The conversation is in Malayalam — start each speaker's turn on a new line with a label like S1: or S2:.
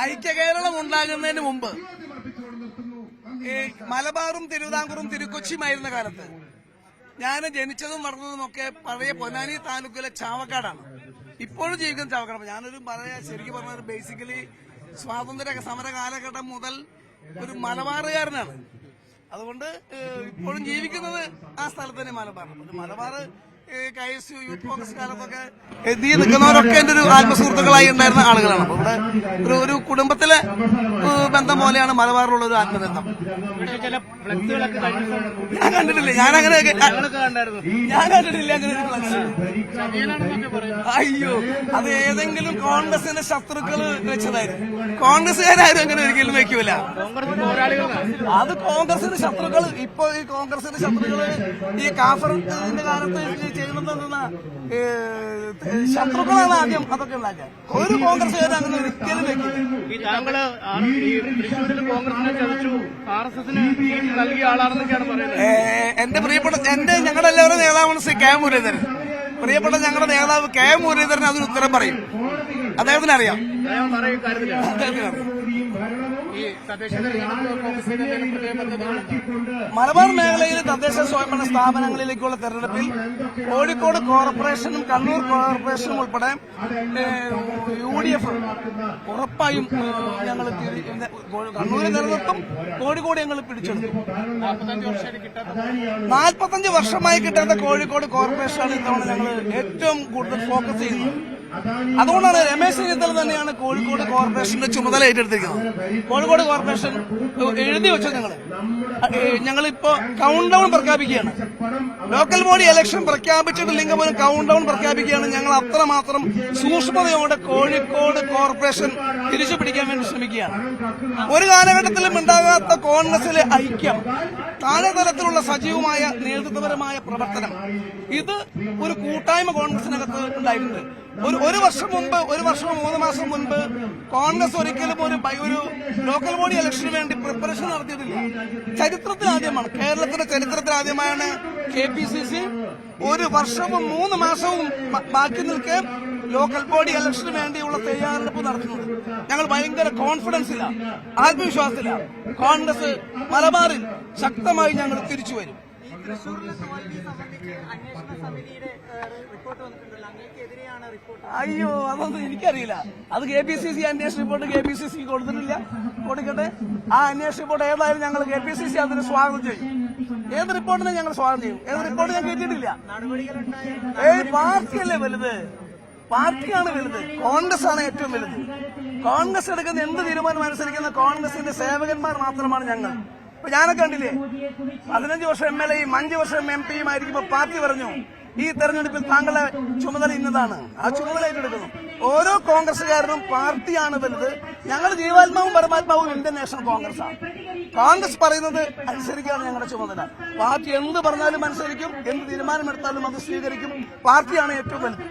S1: ഐക്യകേരളം ഉണ്ടാകുന്നതിന് മുമ്പ് മലബാറും തിരുവിതാംകൂറും തിരുക്കൊച്ചിയുമായിരുന്ന കാലത്ത് ഞാൻ ജനിച്ചതും വളർന്നതുമൊക്കെ പഴയ പൊന്നാനി താലൂക്കിലെ ചാവക്കാടാണ്. ഇപ്പോഴും ജീവിക്കുന്ന ചാവക്കാട്. ഞാനൊരു ശരിക്കും പറഞ്ഞ ബേസിക്കലി സ്വാതന്ത്ര്യ സമര കാലഘട്ടം മുതൽ ഒരു മലബാറുകാരനാണ്. അതുകൊണ്ട് ഇപ്പോഴും ജീവിക്കുന്നത് ആ സ്ഥലത്ത് തന്നെ മലബാർ KSU യൂത്ത് കോൺഗ്രസ് കാലത്തൊക്കെ എത്തി നിൽക്കുന്നവരൊക്കെ എന്റെ ഒരു ആത്മസുഹൃത്തുക്കളായി ഉണ്ടായിരുന്ന ആളുകളാണ്. അപ്പൊ ഇവിടെ ഒരു കുടുംബത്തിലെ ബന്ധം പോലെയാണ് മലബാറിലുള്ള ഒരു ആത്മബന്ധം. ഞാൻ കണ്ടിട്ടില്ല, ഞാൻ കണ്ടിട്ടില്ല അങ്ങനെ ഒരു ഫ്ലക്സ്. അയ്യോ, അത് ഏതെങ്കിലും കോൺഗ്രസിന്റെ ശത്രുക്കൾ വെച്ചതായിരുന്നു. കോൺഗ്രസുകാരും അങ്ങനെ ഒരിക്കലും വെക്കൂല. അത് കോൺഗ്രസിന്റെ ശത്രുക്കൾ. ഇപ്പൊ ഈ കോൺഗ്രസിന്റെ ശത്രുക്കള് ഈ കാഫറിന്റെ കാലത്ത് ചെയ്യുന്നതെന്ന ശത്രുക്കളാണ് ആദ്യം അതൊക്കെ ഉണ്ടാക്കുക. ഒരു കോൺഗ്രസുകാരും അങ്ങനെ ഒരിക്കലും വെക്കില്ല. എന്റെ പ്രിയപ്പെട്ട ഞങ്ങളുടെ എല്ലാവരും നേതാവാണ് ശ്രീ കെ മുരളീധരൻ. പ്രിയപ്പെട്ട ഞങ്ങളുടെ നേതാവ് കെ മുരളീധരൻ അതിന് ഉത്തരം പറയും. അദ്ദേഹത്തിന് അറിയാം. മലബാർ മേഖലയിലെ തദ്ദേശ സ്വയംഭരണ സ്ഥാപനങ്ങളിലേക്കുള്ള തെരഞ്ഞെടുപ്പിൽ കോഴിക്കോട് കോർപ്പറേഷനും കണ്ണൂർ കോർപ്പറേഷനും ഉൾപ്പെടെ UDF ഉറപ്പായും ഞങ്ങൾ കണ്ണൂരിൽ നിലനിർത്തും. കോഴിക്കോട് ഞങ്ങൾ പിടിച്ചെടുത്തു. 45 വർഷമായി കിട്ടാത്ത കോഴിക്കോട് കോർപ്പറേഷനാണ് ഇത്തവണ ഞങ്ങൾ ഏറ്റവും കൂടുതൽ ഫോക്കസ് ചെയ്യുന്നത്. അതുകൊണ്ടാണ് രമേശ് ചെന്നിത്തല തന്നെയാണ് കോഴിക്കോട് കോർപ്പറേഷന്റെ ചുമതല ഏറ്റെടുത്തിരിക്കുന്നത്. കോഴിക്കോട് കോർപ്പറേഷൻ എഴുതി വെച്ചു. ഞങ്ങളിപ്പോ കൗണ്ട് ഡൌൺ പ്രഖ്യാപിക്കുകയാണ്. ലോക്കൽ ബോഡി ഇലക്ഷൻ പ്രഖ്യാപിച്ചിട്ടില്ലെങ്കിൽ പോലും കൗണ്ട് ഡൌൺ പ്രഖ്യാപിക്കുകയാണ്. ഞങ്ങൾ അത്രമാത്രം സൂക്ഷ്മതയോടെ കോഴിക്കോട് കോർപ്പറേഷൻ തിരിച്ചു പിടിക്കാൻ വേണ്ടി ശ്രമിക്കുകയാണ്. ഒരു കാലഘട്ടത്തിലും ഉണ്ടാകാത്ത കോൺഗ്രസിലെ ഐക്യം, താഴെ തലത്തിലുള്ള സജീവമായ നേതൃത്വപരമായ പ്രവർത്തനം, ഇത് ഒരു കൂട്ടായ്മ കോൺഗ്രസിനകത്ത് ഉണ്ടായിട്ടുണ്ട്. ഒരു വർഷം മുമ്പ്, 3 മാസം മുൻപ് കോൺഗ്രസ് ഒരിക്കലും ഒരു ലോക്കൽ ബോഡി ഇലക്ഷന് വേണ്ടി പ്രിപ്പറേഷൻ നടത്തിയിട്ടില്ല. ചരിത്രത്തിലാദ്യമാണ്, കേരളത്തിന്റെ ചരിത്രത്തിലാദ്യമാണ് KPCC 1 വർഷവും 3 മാസവും ബാക്കി നിൽക്കെ ലോക്കൽ ബോഡി ഇലക്ഷന് വേണ്ടിയുള്ള തയ്യാറെടുപ്പ് നടത്തുന്നത്. ഞങ്ങൾ ഭയങ്കര കോൺഫിഡൻസില്ല, ആത്മവിശ്വാസത്തില്ല. കോൺഗ്രസ് മലബാറിൽ ശക്തമായി ഞങ്ങൾ തിരിച്ചു വരും. അയ്യോ, അതൊന്നും എനിക്കറിയില്ല. അത് KPCC അന്വേഷണ റിപ്പോർട്ട് KPCC കൊടുത്തിട്ടില്ല. കൊടുക്കട്ടെ. ആ അന്വേഷണ റിപ്പോർട്ട് ഏതായാലും ഞങ്ങൾ KPCC അതിന് സ്വാഗതം ചെയ്യും. ഏത് റിപ്പോർട്ടിനെ ഞങ്ങൾ സ്വാഗതം ചെയ്യും. ഏത് റിപ്പോർട്ട് ഞാൻ കേട്ടിട്ടില്ല. പാർട്ടിയല്ലേ വലുത്, പാർട്ടിയാണ് വലുത്. കോൺഗ്രസ് ആണ് ഏറ്റവും വലുത്. കോൺഗ്രസ് എടുക്കുന്ന എന്ത് തീരുമാനം അനുസരിക്കുന്ന കോൺഗ്രസിന്റെ സേവകന്മാർ മാത്രമാണ് ഞങ്ങൾ. ഇപ്പൊ ഞാനൊക്കെ കണ്ടില്ലേ, 15 വർഷം MLA-യും 5 വർഷം MP-യും ആയിരിക്കുമ്പോ പാർട്ടി പറഞ്ഞു ഈ തെരഞ്ഞെടുപ്പിൽ താങ്കളുടെ ചുമതല ഇന്നതാണ്. ആ ചുമതല ഏറ്റെടുക്കുന്നു. ഓരോ കോൺഗ്രസുകാരനും പാർട്ടിയാണ് വലുത്. ഞങ്ങൾ ജീവാത്മാവും പരമാത്മാവും ഇന്ത്യൻ നാഷണൽ കോൺഗ്രസാണ്. കോൺഗ്രസ് പറയുന്നത് അനുസരിക്കുകയാണ് ഞങ്ങളുടെ ചുമതല. പാർട്ടി എന്ത് പറഞ്ഞാലും അനുസരിക്കും, എന്ത് തീരുമാനമെടുത്താലും അത് സ്വീകരിക്കും. പാർട്ടിയാണ് ഏറ്റവും വലുത്.